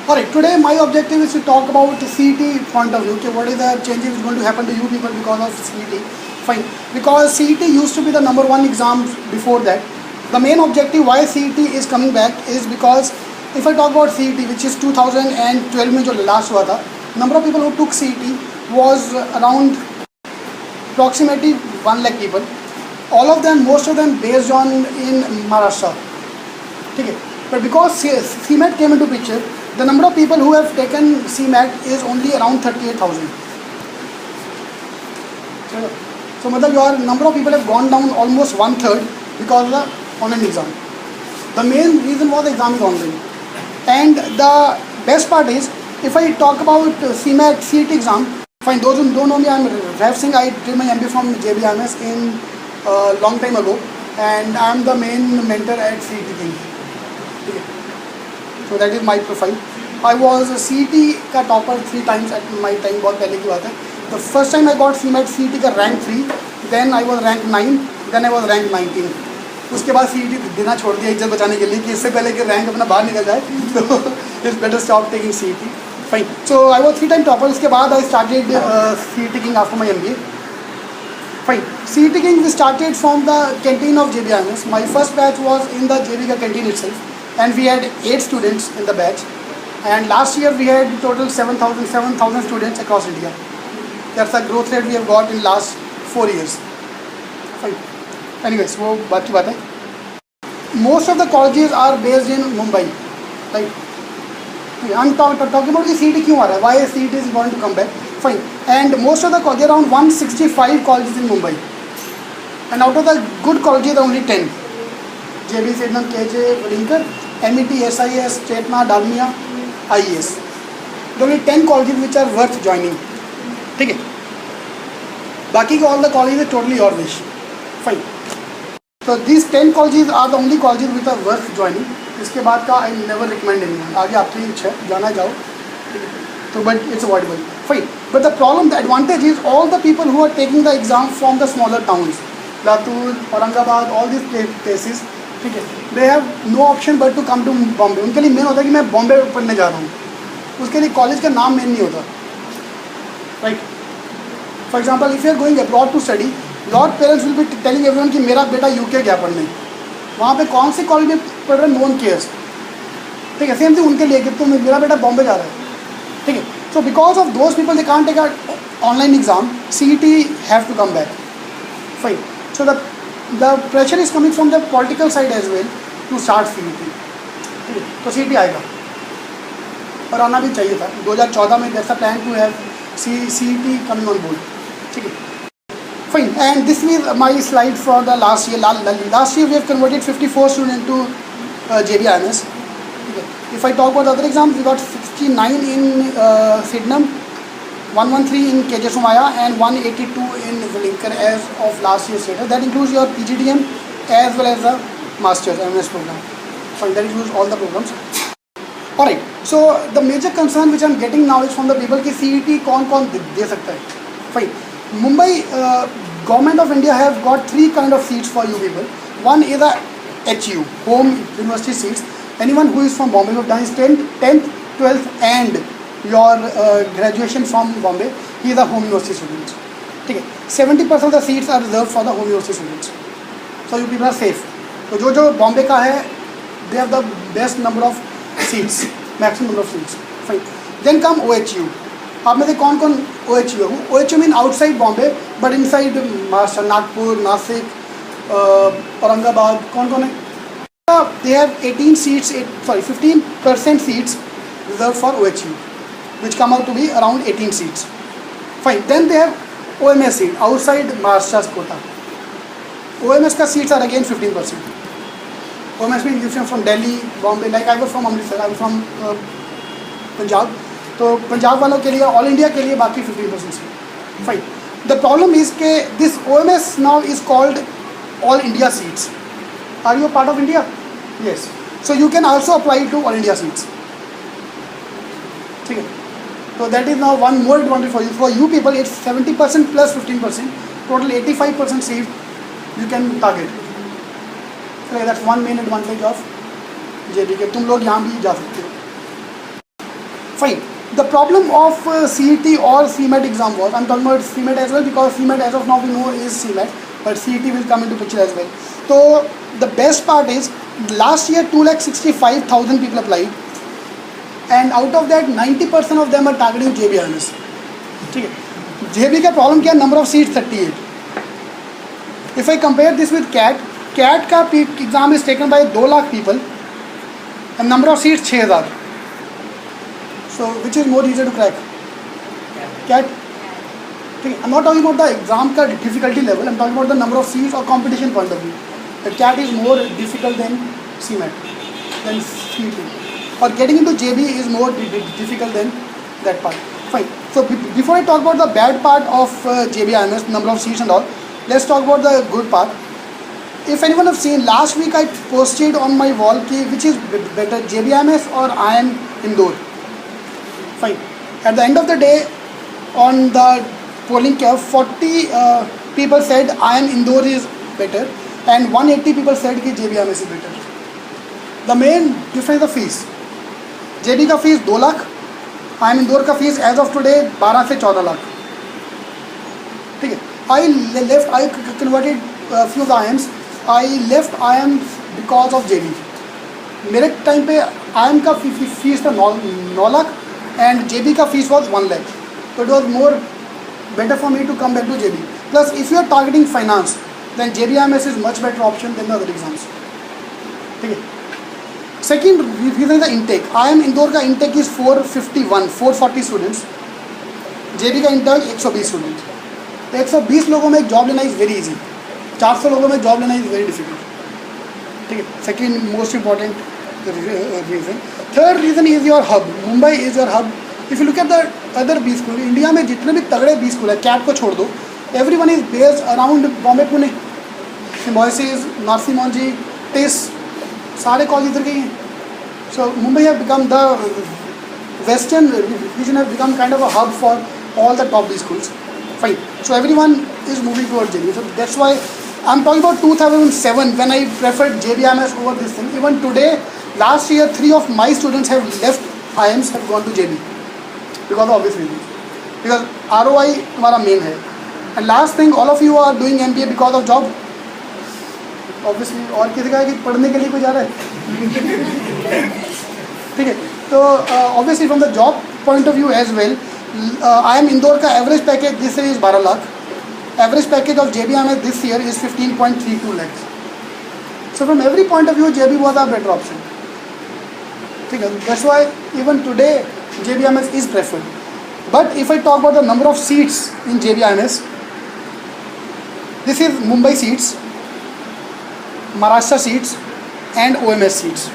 Alright, today my objective is to talk about CET point of view. Okay, what is the changes going to happen to you people because of CET? Fine. Because CET used to be the number one exam before that. The main objective why CET is coming back is because if I talk about CET, which is 2012 में जो last हुआ था, number of people who took CET was around approximately 1 lakh people. All of them, most of them based on in Maharashtra. ठीक है. But because CMAT came into picture, the number of people who have taken CMAT is only around 38,000. So मतलब your number of people have gone down almost 1/3 because of the online exam. The main reason was the exam is online. And the best part is, if I talk about CMAT CET exam, fine, those who don't know me, I'm Rav Singh. I did my MBA from JBIMS in long time ago, and I'm the main mentor at CET King. So that is my profile. I was CET का topper 3 times at my time. बहुत पहले की बात है. The first time I got CMAT CET का rank 3, then I was rank 9, then I was rank 19. उसके बाद CET देना छोड़ दिया इज्जत बचाने के लिए कि इससे पहले कि रैंक अपना बाहर निकल जाए, तो it's better stop taking CET. Fine. So I was 3 time topper. उसके बाद I started CET King after my MBA. Fine. CET King we started from the canteen of JBIMS. My first batch was in the JB का canteen itself. And we had 8 students in the batch, and last year we had total 7,000 students across India. That's the growth rate we have got in last 4 years. Fine. Anyways, वो बात की बात है. Most of the colleges are based in Mumbai. Right? I'm talking about the CET क्यों आ रहा है? Why CET is going to come back? Fine. And most of the colleges, around 165 colleges in Mumbai, and out of the good colleges there are only 10. JB, Sydenham, KJ, Linker, MET, SIS, Chetna, Dalmia, IES. There are only 10 colleges which are worth joining. ठीक है. बाकी के all the colleges are totally your wish. Fine. So these 10 colleges are the only colleges which are worth joining. इसके बाद का I never recommend anyone. आगे आपकी इच्छा है, जाना जाओ. So but it's avoidable. Fine. But the problem, the advantage is all the people who are taking the exam from the smaller towns, Latur, Aurangabad, all these places. ठीक है, they have no option but to come to Bombay. उनके लिए main होता है कि मैं बॉम्बे पढ़ने जा रहा हूँ. उसके लिए कॉलेज का नाम मेन नहीं होता. Right. For example if you are going abroad to study, lot parents will be telling everyone कि मेरा बेटा यूके गया पढ़ने, वहाँ पे कौन से कॉलेज में पढ़ रहे हैं, नो वन केयर्स. ठीक है. सेम थिंग उनके लिए कि तो मेरा बेटा बॉम्बे जा रहा है. ठीक है. So because of those people they can't take a online exam, CET have to come back. Fine. So the pressure is coming from the political side as well to start CET. तो CET आएगा और आना भी चाहिए था. 2014 में there's a plan to have CET coming on board. ठीक है. Fine. And this is my slide for the last year. Last year we have converted 54 students to JBIMS. Okay. If I talk about other exams, we got 69 in Sydenham, 113 in KJ Somaya, and 182 in Linker as of last year's data. That includes your PGDM as well as the Master's MS program. Fine, that includes all the programs. Alright, so the major concern which I am getting now is from the people कि CET कौन दे सकता है. Fine. Mumbai government of India have got 3 kind of seats for you people. One is the HU, Home University seats. Anyone who is from Bombay, who have done his 10th, 12th and your graduation from Bombay, he is a home university student. ठीक है. 70% of the seats are reserved for the home university students. So you people are safe. तो जो बॉम्बे का है, they have the best number of seats, maximum number of seats. Fine. Then come OHU. आप में से कौन OHU है? OHU mean outside Bombay, but inside Maharashtra, Nagpur, Nasik, Aurangabad. कौन है? They have 15% seats reserved for OHU, which come out to be around 18 seats. Fine. Then they have OMS seat outside Maharashtra's quota. OMS ka seats are again 15%. OMS means if you are from Delhi, Bombay, like I was from Amritsar, I was from Punjab. तो पंजाब वालों के लिए, all India के लिए बाकी 15% seat. Fine. The problem is कि this OMS now is called All India seats. Are you a part of India? Yes. So you can also apply to All India seats. ठीक है. So that is now one more advantage for you. For you people, it's 70% plus 15%, total 85% seat you can target. So that's one main advantage of JB के तुम लोग यहाँ भी जा सकते हो. Fine. The problem of CET or CMAT exam was, I'm talking about CMAT as well because CMAT as of now we know is CMAT, but CET will come into picture as well. So the best part is last year 2,65,000 people applied, and out of that 90% of them are targeting JBIMS. ठीक है. JB का problem क्या? Number of seats 38. If I compare this with CAT, CAT का exam is taken by 2 lakh people and number of seats 6,000. So which is more easier to crack? CAT. I'm not talking about the exam का difficulty level. I'm talking about the number of seats or competition point of view. The CAT is more difficult than CMAT, than CET. Or getting into JB is more difficult than that part. Fine. So before I talk about the bad part of JBIMS, number of seats and all, let's talk about the good part. If anyone have seen, last week I posted on my wall which is better, JBIMS or IIM Indore. Fine. At the end of the day, on the polling curve, 40 people said IIM Indore is better and 180 people said that JBIMS is better. The main difference is the fees. JB का fees 2 lakh, IIM Indore का fees as of today 12 से 14 लाख. ठीक है. I converted few of the IIMs. I left IIM because of JB. मेरे time पे IIM का fees था 9 lakh and JB का fees was 1 lakh. So it was more better for me to come back to JB. Plus if you are targeting finance, then JBIMS is much better option than the other exams. ठीक है. Second reason is the intake. IIM Indore का intake is 440 students. JB का intake 120 students. 120 लोगों में एक job लेना is very easy. 400 लोगों में जॉब लेना इज वेरी डिफिकल्ट. ठीक है. Second most important reason. Third reason is your hub. Mumbai is your hub. If you look at the other B school, India में जितने भी तगड़े बी स्कूल है, कैट को छोड़ दो, everyone is based around Bombay, Pune, Symbiosis, Narsee Monjee, TISS, सारे कॉलेज इधर के हैं. So Mumbai have become the western region have become kind of a hub for all the top B schools. Fine. So everyone is moving towards JB. So that's why I'm talking about 2007 when I preferred JBIMS over this thing. Even today, last year 3 of my students have left IIMs, have gone to JB because of obvious reasons. Because ROI हमारा main है. And last thing, all of you are doing MBA because of job. Obviously, और किसी का है कि पढ़ने के लिए कोई जा रहा है. ठीक है. तो obviously from the job point of view as well, IIM Indore का average package this year is 12 lakh. Average package of JBIMS this year is 15.32 lakhs. So from every point of view JB was a better option. ठीक है. That's why even today JBIMS is preferred. But if I talk about the number of seats in JBIMS, this is Mumbai seats, Maharashtra seats and OMS seats.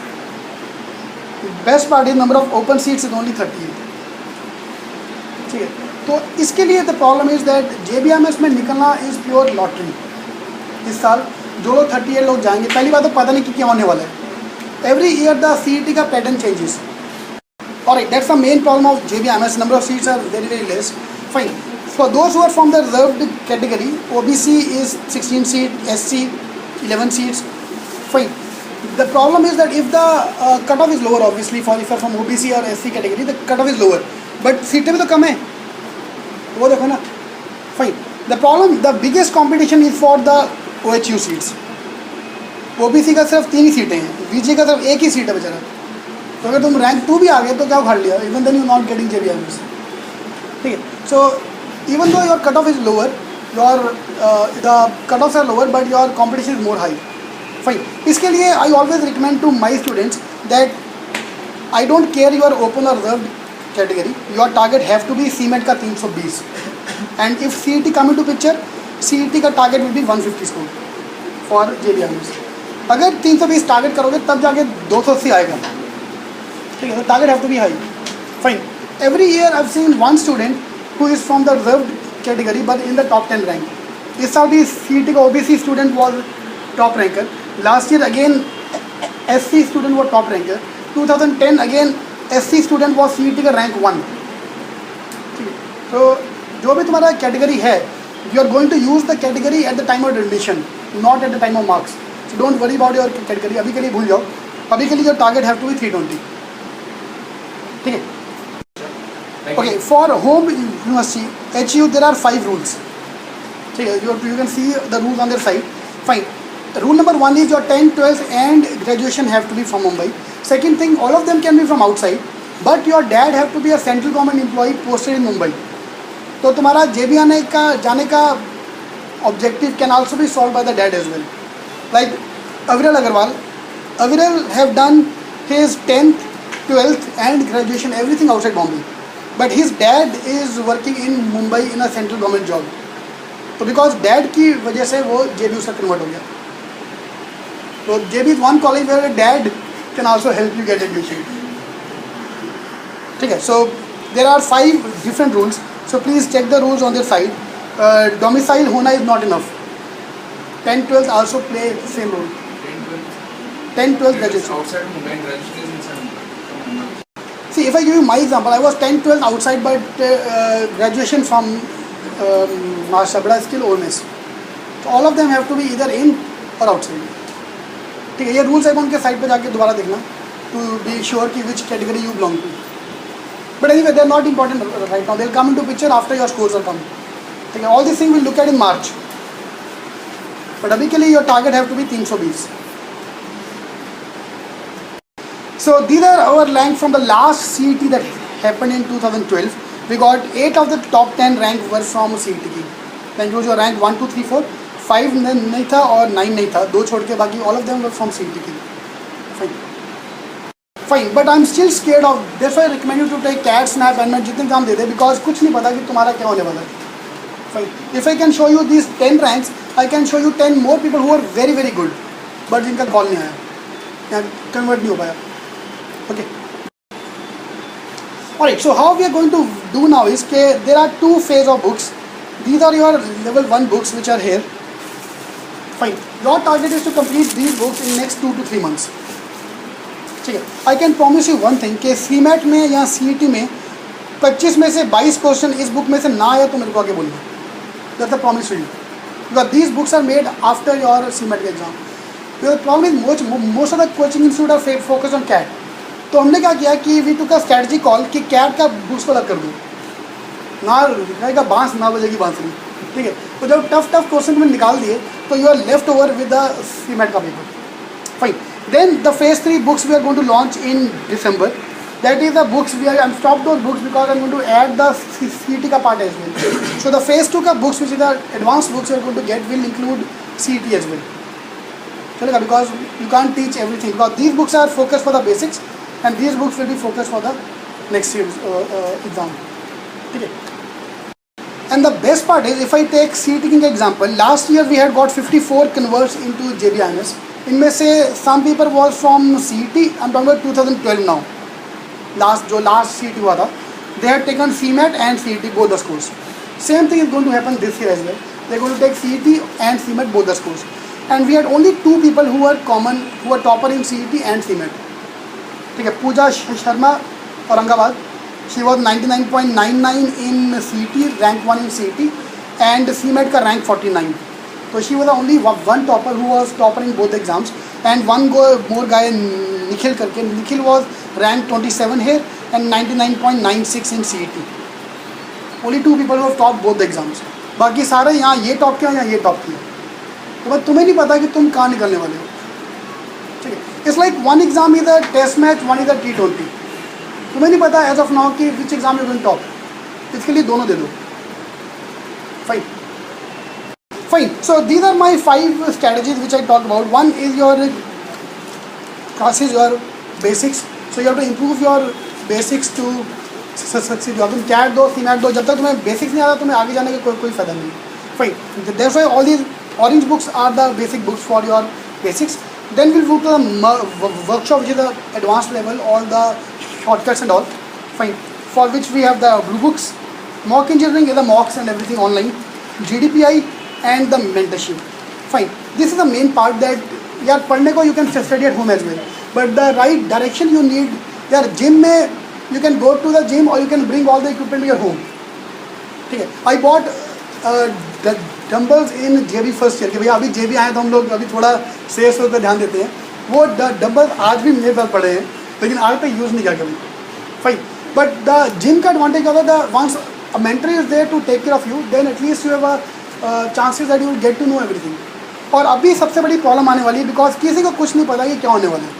Best part is number of open seats is only 38. ठीक है. तो इसके लिए the problem is that JBIMS में निकलना is pure lottery. इस साल जो लोग 38 लोग जाएंगे, पहली बात तो पता नहीं कि क्या होने वाला है. एवरी ईयर द CET का pattern changes. Alright, that's the main problem of JBIMS. Number of seats are very very less. Fine. For those who are from the reserved category, OBC is 16 seats, SC 11 seats. Fine. The problem is that if the cutoff is lower, obviously for if you are from OBC or SC category, the cutoff is lower. But सीटें भी तो कम है, वो देखो ना. Fine. The problem, the biggest competition is for the OHU seats. OBC का सिर्फ 3 ही सीटें हैं, VJ का सिर्फ 1 ही सीट है बेचारा. तो अगर तुम रैंक 2 भी आ गए तो क्या उखाड़ लिया? Even then you not getting JBIMS. ठीक है. So even though your cutoff is lower, your the cutoffs are lower, but your competition is more high. Fine. इसके लिए I always recommend to my students that I don't care you are open or reserved category, your target have to be CMAT का 320. And if CET come into picture, CET का target will be 150 score for JBIMS. अगर 320 target करोगे तब जाके 280 आएगा. ठीक है. तो target have to be high. Fine. Every year I've seen one student who is from the reserved category but in the top 10 rank. इस साल भी CET का OBC student was top ranker. Last year again SC student was top ranker. 2010 again SC student was CET का rank 1. ठीक है. तो जो भी तुम्हारा कैटेगरी है, you are going to use the category at the time of admission, not at the time of marks. So don't worry about your category. अभी के लिए भूल जाओ. अभी के लिए your target have to be 320. ठीक है. Okay, for home university, HU, there are 5 rules. Okay, you can see the rules on their side. Fine. Rule number 1 is your 10th, 12th and graduation have to be from Mumbai. Second thing, all of them can be from outside, but your dad have to be a central government employee posted in Mumbai. तो तुम्हारा JB आने का जाने का objective can also be solved by the dad as well. Like Aviral Agarwal, Aviral have done his 10th, 12th and graduation everything outside Bombay. But his dad is working in Mumbai in a central government job. तो because dad की वजह से वो JB उसका convert हो गया. तो JB is one college where dad can also help you get admission. ठीक है. So there are 5 different rules. So please check the rules on their side. Domicile होना is not enough. 10th, 12th also play same role. 10th, 12th graduation. See, if I give you my example, I was 10th, 12th outside, but graduation from Maharashtra skill or miss. So all of them have to be either in or outside. ठीक है. ये rules है उनके side पे जाके दोबारा देखना to be sure कि which category you belong to. But anyway, they are not important right now. They will come into picture after your scores are come. ठीक है. All these things we'll look at in March. But अभी के लिए your target have to be 320. So these are our rank from the last CET that happened in 2012. We got 8 of the top 10 rank were from CET की. Then जो जो rank 1, 2, 3, 4, 5 नहीं था और 9 नहीं था. 2 छोड़ के बाकी all of them were from CET की. Fine. But I'm still scared of. That's why I recommend you to take CAT, SNAP and मैं जितने एग्जाम दे दे because कुछ नहीं पता कि तुम्हारा क्या होने वाला है. Fine. If I can show you these 10 ranks, I can show you 10 more people who are very very good, but जिनका कॉल नहीं आया या कन्वर्ट नहीं हो पाया. Okay. Alright, so how we are going to do now is there are 2 phases of books. These are your level 1 books which are here. Fine. Your target is to complete these books in next 2 to 3 months. ठीक है. I can promise you one thing कि CMAT में या CET में 25 में से 22 question इस book में से ना आया तो मेरे को आगे बोलिए. That's the promise to you. Because these books are made after your CMAT exam. The problem is most of the coaching institute are focused on CAT. तो हमने क्या किया कि वी टू का स्ट्रैटेजी कॉल कि कैट का books को अलग कर दूँ. ना रहेगा बांस ना बजेगी बांसुरी. ठीक है. तो जब टफ क्वेश्चन में निकाल दिए तो you are left over with the CMAT का paper. Fine. Then the phase 3 books we are going to launch in December. That is the books we are stop those books because I am going to add the CET का part as well. So the phase 2 का books which is the advance books you are going to get will include CET as well. चलेगा. Because you can teach everything because these books are focus for the basics and these books will be focused for the next year's exam. Okay. And the best part is if I take CET King example, last year we had got 54 converts into JBIMS. इनमें से some people was from CET. I'm talking about 2012 now. जो last CET हुआ था, they had taken CMAT and CET both the scores. Same thing is going to happen this year as well. They're going to take CET and CMAT both the scores. And we had only 2 people who were common, who were topper in CET and CMAT. ठीक है. Pooja Sharma Aurangabad, she was 99.99 in CET, rank 1 in CET and CMAT का rank 49. तो she was only one topper who was topper in both exams. And one more guy Nikhil करके, Nikhil was rank 27 here and 99.96 in CET. Only 2 people who have top both exams. बाकी सारे यहाँ ये top किया यहाँ ये टॉप किया. तो बस तुम्हें नहीं पता कि तुम कहाँ निकलने वाले हो. ठीक है. It's like one exam is a test match, one is a T20. तुम्हें नहीं पता एज ऑफ नाउ कि which exam you will top. इसके लिए दोनों दे दो. Fine. So these are my 5 strategies which I talked about. One is your classes, your basics. So you have to improve your basics to succeed. तुम CAT दो, CMAT दो, जब तक तुम्हें बेसिक्स नहीं आता तुम्हें आगे जाने का कोई फायदा नहीं. Fine. That's why all these orange books are the basic books for your basics. Then we'll move to the workshop which is the advanced level, all the shortcuts and all. Fine. For which we have the blue books. Mock engineering is the mocks and everything online. GDPI and the mentorship. Fine. This is the main part that यार पढ़ने को you can study at home as well. But the right direction you need. यार gym में you can go to the gym or you can bring all the equipment to your home. ठीक है. I bought the dumbbells in JB first year के. भैया अभी JB आए तो हम लोग अभी थोड़ा सेल्स पर ध्यान देते हैं. वो डम्बल्स आज भी मेरे पास पड़े हैं लेकिन आज तक यूज़ नहीं किया कभी. फाइन. But the gym का advantage होगा the once a mentor is there to take care of you, then at least you have a chances that you will get to know everything. और अभी सबसे बड़ी problem आने वाली है because किसी को कुछ नहीं पता कि क्या होने वाला है.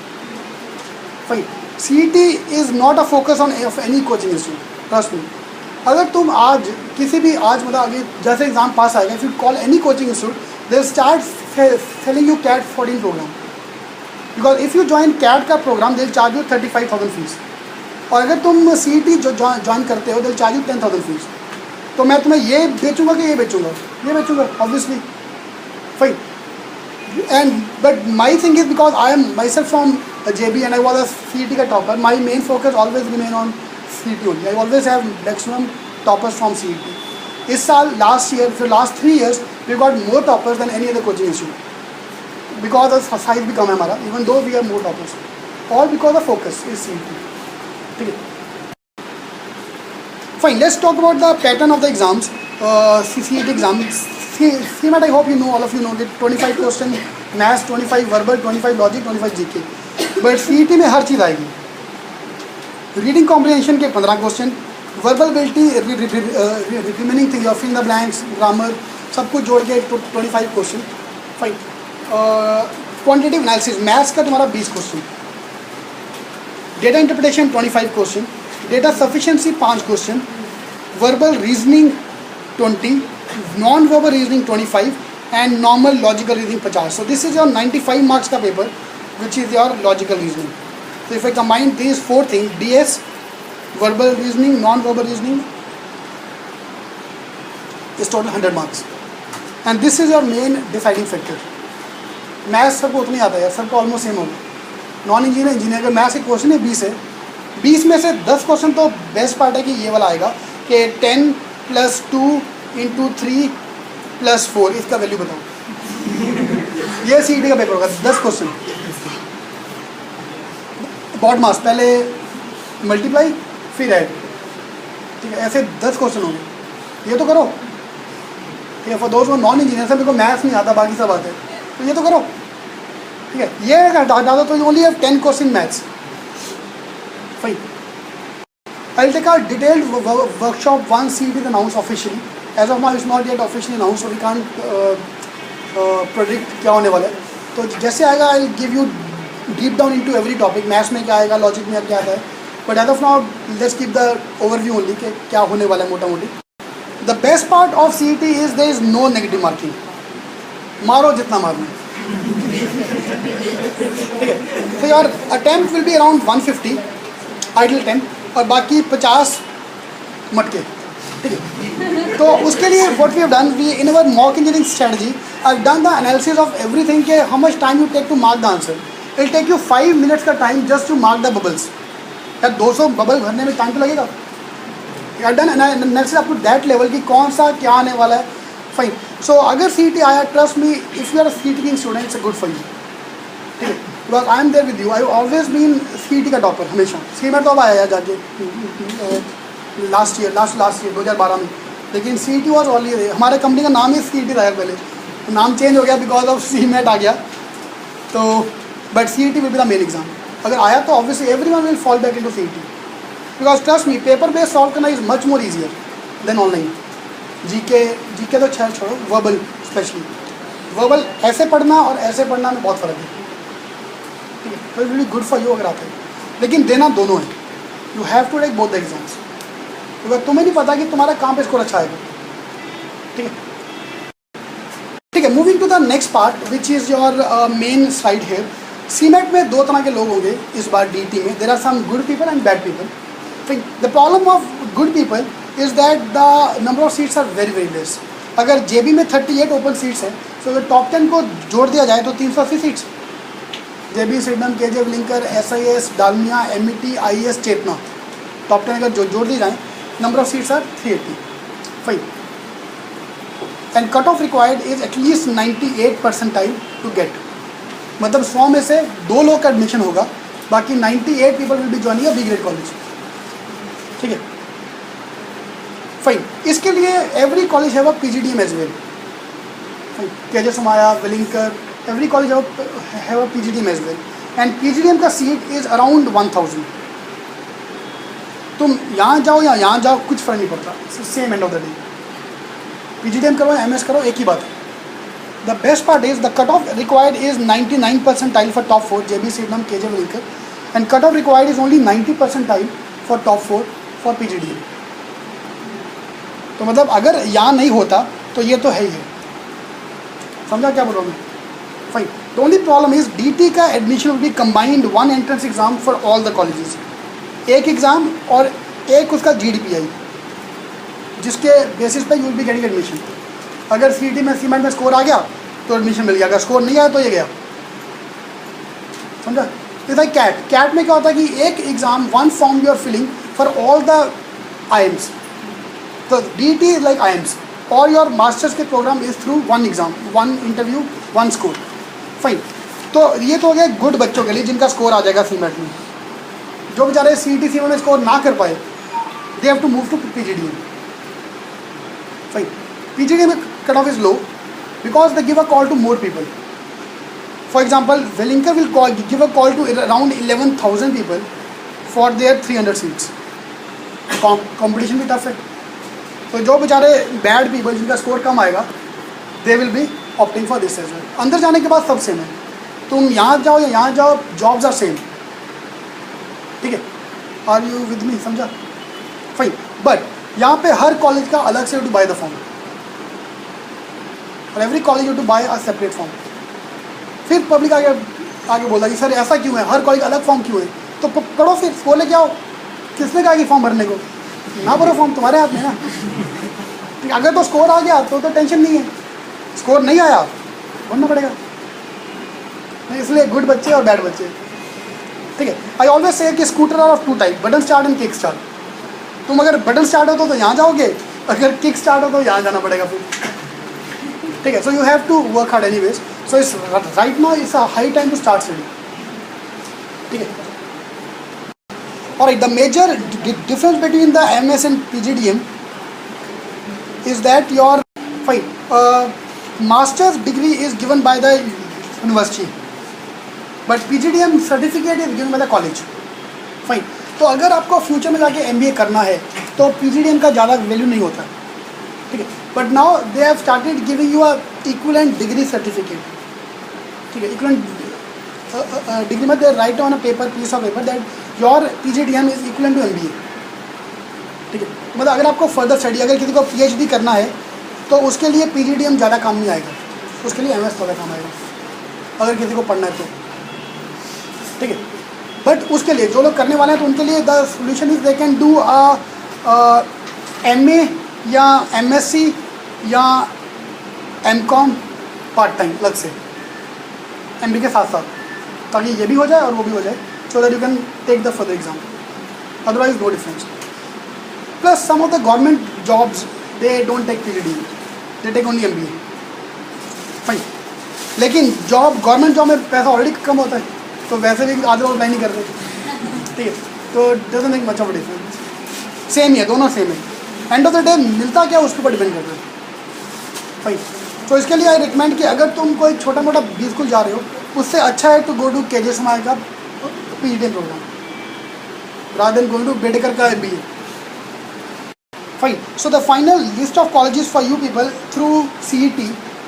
Fine. CET is not a focus on any coaching institute, trust me. अगर तुम आज किसी भी आज मतलब आगे जैसे एग्जाम पास आएगा, if you call any coaching institute they start selling you CAT 14 program. Because if you join CAT का program they charge you 35,000 fees. और अगर तुम CET जो ज्वाइन करते हो दे चार्ज यू 10,000 फीस. तो मैं तुम्हें ये बेचूंगा कि ये बेचूंगा obviously. Fine. And but my thing is because I am myself from JB and I was a CET का topper, my main focus always remain on CET only. I always have maximum toppers from CET. इस साल last year for last 3 years we got more toppers than any other coaching institute because of size भी कम है हमारा, even though we have more toppers, all because of focus is CET. ठीक है. Fine. Let's talk about the pattern of the exams. CET exams. CMAT I hope you know, all of you know that 25 question maths, 25 verbal, 25 logic, 25 GK. But CET में हर चीज़ आएगी. Reading comprehension के 15 question, verbal ability, remaining thing fill in the blanks, grammar, सब कुछ जोड़ के 25 question. Fine. Quantitative analysis maths का तुम्हारा 20 question, data interpretation 25 question, data sufficiency 5 question, verbal reasoning 20, non-verbal reasoning 25 and normal logical reasoning 50. So this is your 95 marks का paper which is your logical reasoning. So if I combine these 4 things, DS, verbal reasoning, non-verbal reasoning, is total 100 marks. And this is your main deciding factor. Maths सबको उतना ही आता है यार, सबको almost same होगा. Non engineer का maths एक question है 20 है, 20 में से 10 क्वेश्चन तो बेस्ट पार्ट है कि ये वाला आएगा कि 10 + 2 × 3 + 4 इसका वैल्यू बताओ. ये CET का पेपर होगा, 10 क्वेश्चन. बॉड मास पहले मल्टीप्लाई फिर ऐड, ठीक है, ऐसे 10 क्वेश्चन होंगे. ये तो करो. ठीक है, फॉर दोस्त वो नॉन इंजीनियर से मेरे को मैथ्स नहीं आता, बाकी सब आते हैं, तो ये तो करो. ठीक है, ये हटा दो तो only have 10 question maths. Fine. I'll take a detailed workshop once CET is announced officially. As of now it's not yet officially announced, so we can't predict क्या होने वाला है. तो जैसे आएगा I'll give you deep down into every topic. Maths में क्या आएगा, लॉजिक में क्या आता है. But as of now let's keep the overview only कि क्या होने वाला है मोटा मोटी. The best part of CET is there is no negative marking. मारो जितना मारना है. ठीक है. So your attempt will be around 150 ideal attempt और बाकी 50 मटके. ठीक है. तो उसके लिए what we have done, we in our mock engineering strategy I've done the analysis of everything कि how much time you take to mark the answer. It will take you 5 minutes का time just to mark the bubbles. यार 200 bubble भरने में time तो लगेगा. I've done analysis up to that level कि कौन सा क्या आने वाला है. फाइन. सो अगर CET आया, trust me, if you are a CET student it's good for you. ठीक है, because I am there with you. I always been CET का टॉपर हमेशा. CMAT तो अब आया यार जाके लास्ट ईयर 2012 में, लेकिन CET वॉज ऑलरेडी. हमारे कंपनी का नाम ही CET था पहले, नाम चेंज हो गया बिकॉज ऑफ CMAT आ गया. तो but CET will be the main exam. अगर आया तो obviously everyone will fall back into CET. Because trust me, paper based solve करना is much more easier than online. GK तो छोड़ो, वर्बल स्पेशली. वर्बल ऐसे पढ़ना और ऐसे पढ़ना में बहुत फ़र्क है. ठीक है, तो it will be good for you अगर आते हैं, लेकिन देना दोनों है. You have to take both the exams. अगर तुम्हें नहीं पता कि तुम्हारा कहाँ पे स्कोर अच्छा आएगा. ठीक है. ठीक है, moving to the next part which is your main slide here. CMAT में 2 तरह के लोग होंगे इस बार DT में. There are some good people and bad people. The problem of good people is that the number of seats are very very less. अगर JB में 38 ओपन सीट्स हैं, तो अगर टॉप 10 को जोड़ दिया जाए तो 380 seats. JB, Sydenham, KJ, Welingkar, SIS, Dalmia, MET, IES, Chetana, top 10 अगर जोड़ दिए जाएँ, number of seats are 380. Fine. And cut off required is at least 98 percentile to get. मतलब 100 में से 2 लोग का एडमिशन होगा, बाकी 98 people will be joining a B grade college. ठीक है. फाइन. इसके लिए every college have a PGDM as well. KJ Somaiya, Welingkar, every college have a PGDM as well. And PGDM का सीट इज अराउंड 1000. तुम यहाँ जाओ या यहाँ जाओ कुछ फ़र्क नहीं पड़ता, same end of the day. PGDM करो MS करो एक ही बात है। The best part is the cut off required is 99 percentile for top 4 JB Sydenham KJ Welingkar and cut off required is only 90 percentile for top 4 for PGDM। तो मतलब अगर यहाँ नहीं होता तो ये तो है ही है, समझा क्या बोल रहा हूँ मैं? Fine. The only problem is DT का admission will be combined one entrance exam for all the colleges, एक एग्ज़ाम और एक उसका GDPI, जिसके बेसिस पे you will be getting admission. अगर CET में सीमेंट में स्कोर आ गया तो एडमिशन मिल गया, अगर स्कोर नहीं आया तो ये गया, समझा? इट्स लाइक कैट में क्या होता है कि एक exam one form you are filling for all the IIMs, तो DT इज लाइक IIMs और योर मास्टर्स के program is through one exam, one interview, one score. Fine. तो ये तो हो गया गुड बच्चों के लिए जिनका स्कोर आ जाएगा सीमेंट में। जो बेचारे CET सीमेंट में स्कोर ना कर पाए, they have to move to PGDM। Fine. PGDM में cut off is low because they give a call to more people. For example Welingkar will give a call to around 11,000 people for their 300 seats. Competition भी tough है, तो जो बेचारे bad people जिनका score कम आएगा, they will be opting for this as well. अंदर जाने के बाद सब सेम है, तुम यहाँ जाओ या यहाँ जाओ, जॉब्स आर सेम, ठीक है? Are you with me? समझा? फाइन। बट यहाँ पे हर कॉलेज का अलग से टू बाय द फॉर्म, और every college you to buy a separate form. फिर पब्लिक आगे बोला कि सर ऐसा क्यों है, हर कॉलेज अलग फॉर्म क्यों है? तो पढ़ो, फिर स्कोर लेके आओ। किसने कहा कि फॉर्म भरने को? ना भरो फॉर्म, तुम्हारे हाथ में ना। ठीक, अगर तो स्कोर आ गया तो टेंशन नहीं है, स्कोर नहीं आया भरना पड़ेगा। इसलिए गुड बच्चे और बैड बच्चे, ठीक है? आई ऑलवेज से कि scooter are of two type, button start and kick start. तुम अगर बटन स्टार्ट हो तो यहाँ जाओगे, अगर किक स्टार्ट हो तो यहाँ जाना पड़ेगा फिर, ठीक है? So you have to work hard anyways. So is right now it's a high time to start study, ठीक है? Alright, the major difference between the MS and PGDM is that your master's degree is given by the university, but PGDM certificate is given by the college. Fine. तो अगर आपको future में जाके MBA करना है तो PGDM का ज़्यादा वैल्यू नहीं होता, ठीक है? But now they have started giving you a equivalent degree certificate, ठीक है? इक्विवेलेंट डिग्री में they write on a paper, piece of paper that your PGDM is equivalent to MBA, ठीक है? मतलब अगर आपको फर्दर स्टडी, अगर किसी को PhD करना है तो उसके लिए PGDM ज़्यादा काम नहीं आएगा, उसके लिए MS ज़्यादा काम आएगा अगर किसी को पढ़ना है तो, ठीक है? बट उसके लिए जो लोग करने वाले हैं तो उनके लिए the solution is they can do MA या MSc या MCom पार्ट टाइम अलग से MBA के साथ साथ, ताकि ये भी हो जाए और वो भी हो जाए, so that you can take the further exam, otherwise no difference. Plus some of the government jobs they don't take PGDM, they take only MBA। Fine. लेकिन जॉब, गवर्नमेंट जॉब में पैसा ऑलरेडी कम होता है, तो वैसे भी आधे लोग अप्लाई नहीं करते, ठीक है? तो doesn't make much of difference, same ही है, दोनों सेम है। एंड ऑफ द डे मिलता क्या उसके ऊपर डिपेंड करता है। फाइन। तो इसके लिए आई रिकमेंड कि अगर तुम कोई छोटा मोटा बी स्कूल जा रहे हो, उससे अच्छा है टू गो टू KJ समाज का PGDM program rather than going to Bedekar का MBA। Fine. So the final list of colleges for you people through CET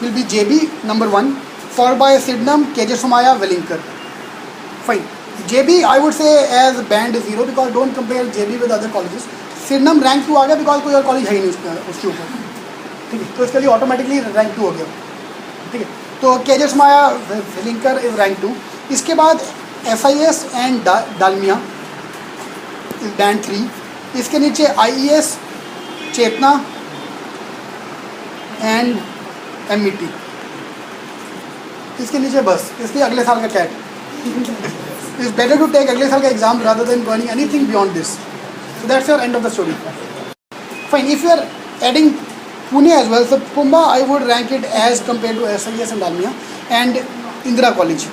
will be JB number 1, followed by Sydenham, KJ Somaya, Wellinker. Fine. JB I would say as band 0 because don't compare JB with other colleges. Sydenham rank 2 आ गया because कोई और college है ही नहीं उसके ऊपर, ठीक है? तो इसके लिए ऑटोमेटिकली रैंक 2 हो गया, ठीक है? तो KJ Somaya, Wellinker is rank 2। इसके बाद SIS and Dalmia is band 3। इसके नीचे IES, चेतना एंड MET। इसके नीचे बस, इसलिए अगले साल का CAT is better to take अगले साल का exam rather than going anything beyond this. So that's your end of the story. Fine. If you are adding Pune as well, so Pumba I would rank it as compared to SIS and Dalmia and Indira College.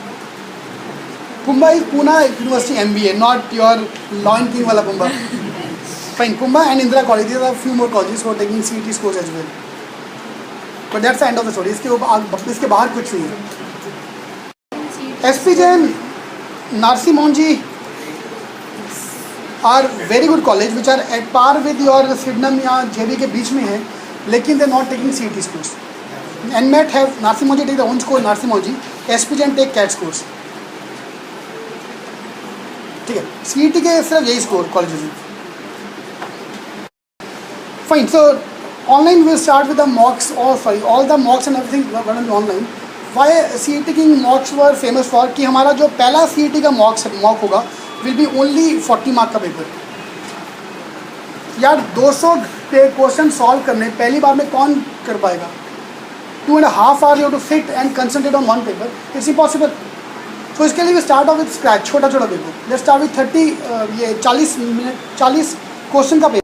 Pumba is Pune University MBA, not your Lion King wala Pumba. Fine. Pumba and Indira College, there are a few more colleges who are taking CET scores as well. But that's the end of the story. इसके बाहर कुछ नहीं है। SP Jain, Narsi Monji, are very good college which are at par with your Sydenham या JB के बीच में है, लेकिन they not taking CET scores. NMAT have Narsimhaji take the own score Narsimhaji, SPGen take CAT scores. ठीक है, CET के सिर्फ यही स्कोर कॉलेजेस हैं. Fine. So online will start with the mocks, और sorry all the mocks and everything were done online. Why CET की मॉक्स वर famous for कि हमारा जो पहला CET का मॉक होगा विल बी ओनली 40 मार्क का पेपर. यार 200 क्वेश्चन सॉल्व करने पहली बार में कौन कर पाएगा? 2.5 hours you have to sit and concentrate on one paper. It's impossible. So इसके लिए we start off with scratch, छोटा छोटा paper. Let's start with 40 minute 40 question का पेपर.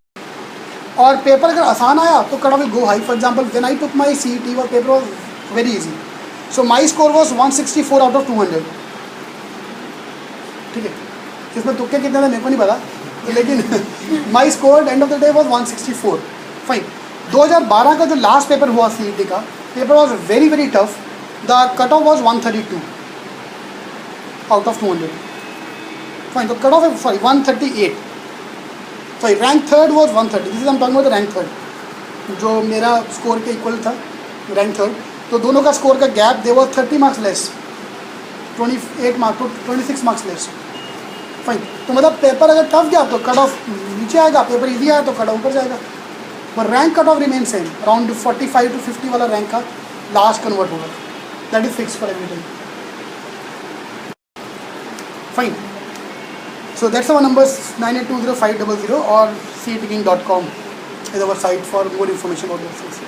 और पेपर अगर आसान आया तो cut of will go high. For example when I took my CET वो paper was very easy. So my score was 164 out of 200. ठीक है, इसमें तुक्के कितने थे मेरे को नहीं पता, लेकिन my score end of the day was 164. Fine. 2012 का जो लास्ट पेपर हुआ CET का, paper was very very tough. The cut off was 132 out of 200. Fine. तो cut off sorry 138. Sorry rank third was 130. This is I am talking about rank third, जो मेरा score के equal था, rank third. तो दोनों का score का gap they was 30 marks less, 28 marks to 26 marks less. Fine. तो मतलब पेपर अगर टफ गया तो कट ऑफ नीचे आएगा, पेपर इजी आया तो कट ऑफ ऊपर जाएगा. पर rank cut off remain same, around 45 to 50 वाला रैंक का लास्ट कन्वर्ट होगा. That is fix for everything. Fine. So that's our numbers 98205000 or CETking.com is our site for more information about this.